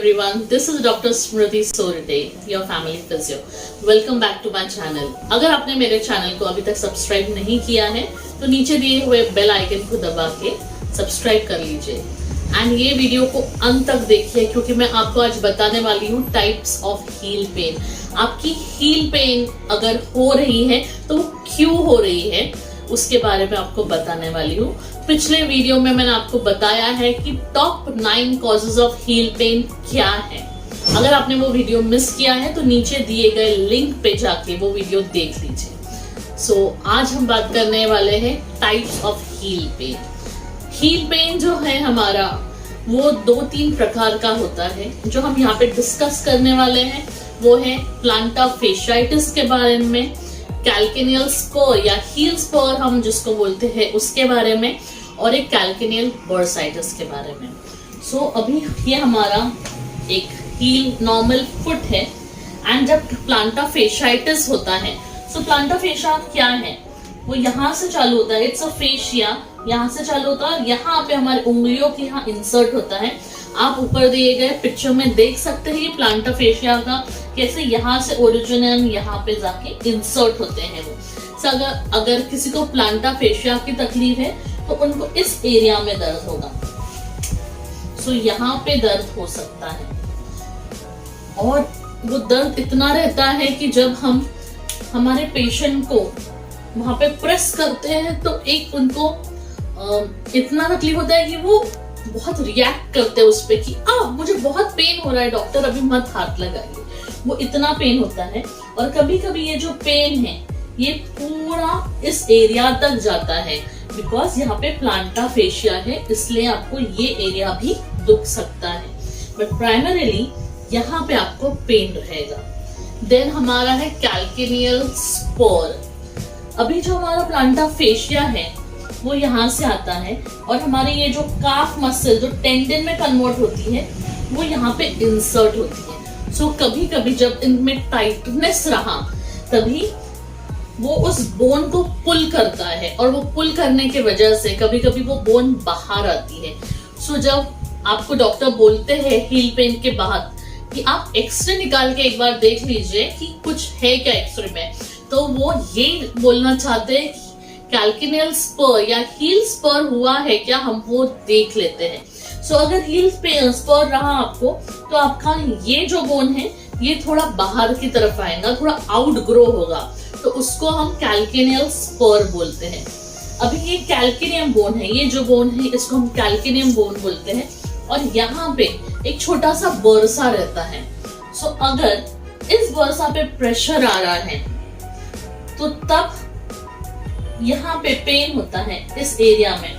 everyone, this is Dr. Smriti Sorte, your family physio. Welcome back to my channel. अगर आपने मेरे channel को अभी तक सब्सक्राइब नहीं किया है तो नीचे दिए हुए बेल आइकन को दबा के सब्सक्राइब कर लीजिए एंड ये वीडियो को अंत तक देखिए क्योंकि मैं आपको आज बताने वाली हूँ टाइप्स ऑफ हील पेन। आपकी हील पेन अगर हो रही है तो वो क्यों हो रही है उसके बारे में आपको बताने वाली हूँ। पिछले वीडियो में मैंने आपको बताया है कि top 9 causes of heal pen क्या है। अगर आपने वो वीडियो मिस किया है तो नीचे दिए गए लिंक पे जाके वो वीडियो देख लीजिए। आज हम बात करने वाले हैं types of heal pen. Heal pen जो है हमारा वो 2-3 प्रकार का होता है। जो हम यहाँ पे डिस्कस करने वाले हैं वो है प्लांटा फेशियाइटिस के बारे में, कैल्केनियल स्पर या हील स्पर हम जिसको बोलते हैं उसके बारे में, और एक कैल्केनियल बर्साइटिस के बारे में। अभी ये हमारा एक हील नॉर्मल फुट है एंड जब प्लांटा फेशियाइटिस होता है प्लांटा फेशिया क्या है, वो यहाँ से चालू होता है। इट्स अ फेशिया, यहाँ से चालू होता है और यहाँ पे हमारे उंगलियों के यहाँ इंसर्ट होता है। आप ऊपर दिए गए पिक्चर में देख सकते हैं ये प्लांटा फेशिया का कैसे यहाँ से ओरिजिन यहाँ पे जाके इंसर्ट होते हैं वो। अगर किसी को प्लांटा फेशिया की तकलीफ है तो उनको इस एरिया में दर्द होगा। यहाँ पे दर्द हो सकता है और वो दर्द इतना रहता है कि जब हम हमारे पेशेंट को वहां पे प्रेस करते हैं तो एक उनको इतना तकलीफ होता है कि वो बहुत रिएक्ट करते हैं उस पे कि मुझे बहुत पेन हो रहा है डॉक्टर अभी मत हाथ लगाइए। वो इतना पेन होता है और कभी कभी ये जो पेन है ये पूरा इस एरिया तक जाता है बिकॉज यहाँ पे प्लांटा फेशिया है, इसलिए आपको ये एरिया भी दुख सकता है, बट प्राइमरीली यहाँ पे आपको पेन रहेगा। देन हमारा है कैल्केनियल स्पर। अभी जो हमारा प्लांटा फेशिया है वो यहाँ से आता है और हमारी ये जो काफ मसल जो टेंडन में कन्वर्ट होती है वो यहाँ पे इंसर्ट होती है। कभी कभी जब इनमें टाइटनेस रहा तभी वो उस बोन को पुल करता है और वो पुल करने की वजह से कभी कभी वो बोन बाहर आती है। जब आपको डॉक्टर बोलते हैं हील पेन के बाद कि आप एक्सरे निकाल के एक बार देख लीजिए कि कुछ है क्या एक्सरे में, तो वो ये बोलना चाहते हैं कैल्केनियल स्पर या हील स्पर हुआ है क्या, हम वो देख लेते हैं। अगर हील स्पर रहा आपको तो आपका ये जो बोन है ये थोड़ा बाहर की तरफ आएगा, थोड़ा आउट ग्रो होगा, तो उसको हम कैल्केनियल स्पर बोलते हैं। अभी ये कैल्केनियम बोन है, ये जो बोन है इसको हम कैल्केनियम बोन बोलते हैं और यहाँ पे एक छोटा सा बरसा रहता है। अगर इस बरसा पे प्रेशर आ रहा है तो तब यहाँ पे पेन होता है इस एरिया में।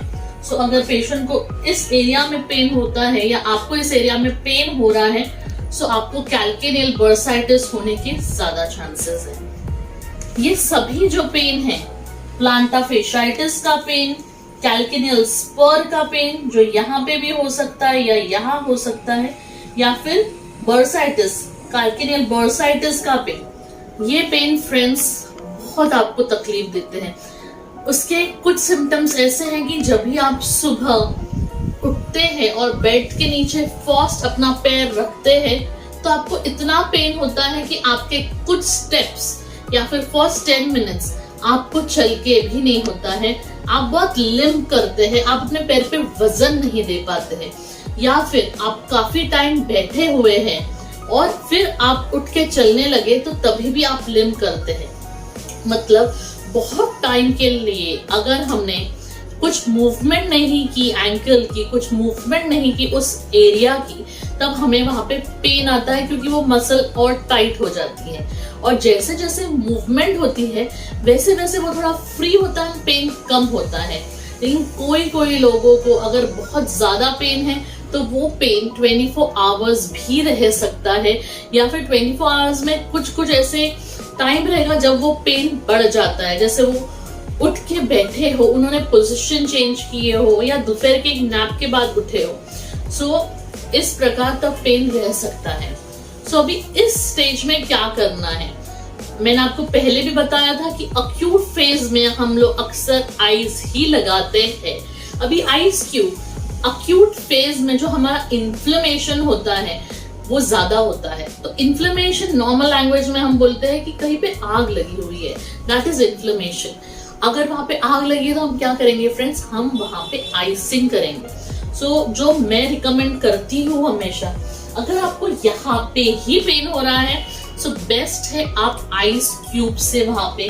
अगर पेशेंट को इस एरिया में पेन होता है या आपको इस एरिया में पेन हो रहा है आपको कैल्केनियल बर्साइटिस होने के ज्यादा चांसेस है। ये सभी जो पेन है, प्लांटा फेशियाइटिस का पेन, कैल्केनियल स्पर का पेन जो यहाँ पे भी हो सकता है या यहाँ हो सकता है, या फिर बर्साइटिस कैल्केनियल बर्साइटिस का पेन, ये पेन फ्रेंड्स बहुत आपको तकलीफ देते हैं। उसके कुछ सिम्टम्स ऐसे हैं कि जब भी आप सुबह उठते हैं और बेड के नीचे फर्स्ट अपना पैर रखते हैं तो आपको इतना पेन होता है कि आपके कुछ स्टेप्स या फिर फर्स्ट 10 मिनट्स आपको चल के भी नहीं होता है। आप बहुत लिम्प करते हैं, आप अपने पैर पे वजन नहीं दे पाते हैं, या फिर आप काफी टाइम बैठे हुए हैं और फिर आप उठ के चलने लगे तो तभी भी आप लिम्प करते हैं। मतलब बहुत टाइम के लिए अगर हमने कुछ मूवमेंट नहीं की एंकल की, कुछ मूवमेंट नहीं की उस एरिया की, तब हमें वहां पे पेन आता है क्योंकि वो मसल और टाइट हो जाती है। और जैसे जैसे मूवमेंट होती है वैसे वैसे वो थोड़ा फ्री होता है, पेन कम होता है। लेकिन कोई लोगों को अगर बहुत ज्यादा पेन है तो वो पेन 24 आवर्स भी रह सकता है, या फिर 24 आवर्स में कुछ ऐसे टाइम रहेगा जब वो पेन बढ़ जाता है, जैसे वो उठ के बैठे हो, उन्होंने पोजीशन चेंज किए हो या दोपहर के एक नैप के बाद उठे हो। इस प्रकार तक पेन रह सकता है। अभी इस स्टेज में क्या करना है, मैंने आपको पहले भी बताया था कि अक्यूट फेज में हम लोग अक्सर आइज ही लगाते हैं। अभी आइज क्यों, अक्यूट फेज में जो हमारा इन्फ्लेमेशन होता है वो ज्यादा होता है। तो इन्फ्लेमेशन नॉर्मल लैंग्वेज में हम बोलते हैं कि कहीं पे आग लगी हुई है, दैट इज इन्फ्लेमेशन। अगर वहां पे आग लगी है तो हम क्या करेंगे फ्रेंड्स, हम वहां पे आइसिंग करेंगे। सो जो मैं रिकमेंड करती हूँ हमेशा, अगर आपको यहाँ पे ही पेन हो रहा है सो बेस्ट है आप आइस क्यूब से वहां पे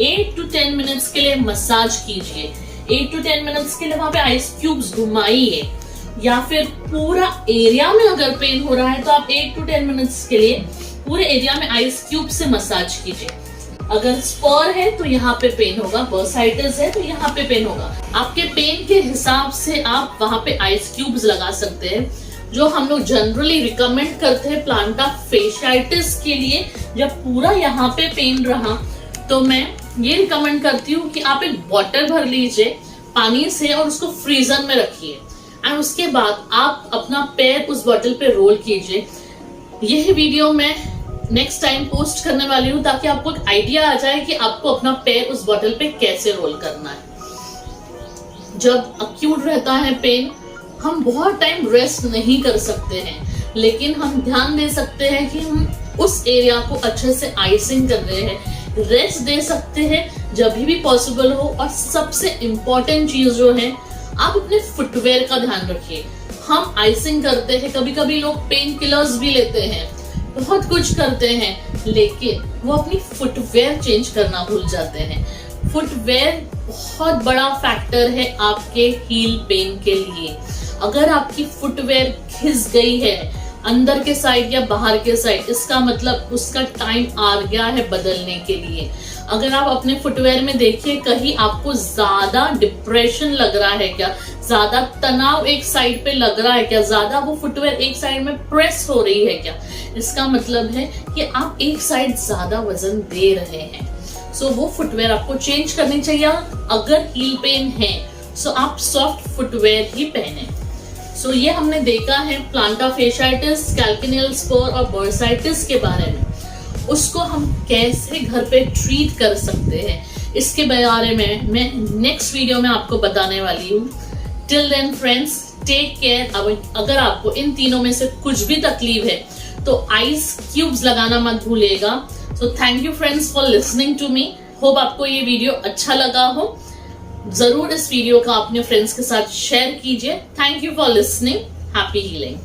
8 to 10 मिनट्स के लिए मसाज कीजिए। 8 to 10 मिनट्स के लिए वहां पे आइस क्यूब्स घुमाइए, या फिर पूरा एरिया में अगर पेन हो रहा है तो आप 8 to 10 मिनट्स के लिए पूरे एरिया में आइस क्यूब से मसाज कीजिए। अगर स्पर है तो यहाँ पे पेन होगा, बर्साइटिस है तो यहाँ पे पेन होगा। आपके पेन के हिसाब से आप वहां पे आइस क्यूब्स लगा सकते हैं। जो हम लोग जनरली रिकमेंड करते हैं प्लांटा फेशियाइटिस के लिए, जब पूरा यहाँ पे पेन रहा तो मैं ये रिकमेंड करती हूँ कि आप एक बॉटल भर लीजिए पानी से और उसको फ्रीजर में रखिए, एंड उसके बाद आप अपना पैर उस बॉटल पे रोल कीजिए। यह वीडियो मैं नेक्स्ट टाइम पोस्ट करने वाली हूँ ताकि आपको एक आइडिया आ जाए कि आपको अपना पैर उस बॉटल पे कैसे रोल करना है। जब अक्यूट रहता है पेन, हम बहुत टाइम रेस्ट नहीं कर सकते हैं, लेकिन हम ध्यान दे सकते हैं कि हम उस एरिया को अच्छे से आइसिंग कर रहे हैं। रेस्ट दे सकते हैं जब भी पॉसिबल हो। और सबसे इम्पोर्टेंट चीज जो है, आप अपने फुटवेयर का ध्यान रखिए। हम आइसिंग करते हैं, कभी कभी लोग पेन किलर्स भी लेते हैं, बहुत कुछ करते हैं, लेकिन वो अपनी फुटवेयर चेंज करना भूल जाते हैं। फुटवेयर बहुत बड़ा फैक्टर है आपके हील पेन के लिए। अगर आपकी फुटवेयर घिस गई है अंदर के साइड या बाहर के साइड, इसका मतलब उसका टाइम आ गया है बदलने के लिए। अगर आप अपने फुटवेयर में देखिए कहीं आपको ज्यादा डिप्रेशन लग रहा है क्या, ज्यादा तनाव एक साइड पे लग रहा है क्या, ज्यादा वो फुटवेयर एक साइड में प्रेस हो रही है क्या, इसका मतलब है कि आप एक साइड ज्यादा वजन दे रहे हैं। सो वो फुटवेयर आपको चेंज करनी चाहिए। अगर हील पेन है सो आप सॉफ्ट फुटवेयर ही पहने। सो ये हमने देखा है प्लांटा फेशियाइटिस, कैल्किनियल स्पर और बर्साइटिस के बारे में। उसको हम कैसे घर पे ट्रीट कर सकते हैं इसके बारे में मैं नेक्स्ट वीडियो में आपको बताने वाली हूँ। Till then friends, take care. अगर आपको इन तीनों में से कुछ भी तकलीफ है तो आइस क्यूब्स लगाना मत भूलिएगा। So thank you friends for listening to me. Hope आपको ये वीडियो अच्छा लगा हो। जरूर इस वीडियो का अपने फ्रेंड्स के साथ शेयर कीजिए। Thank you for listening. Happy healing.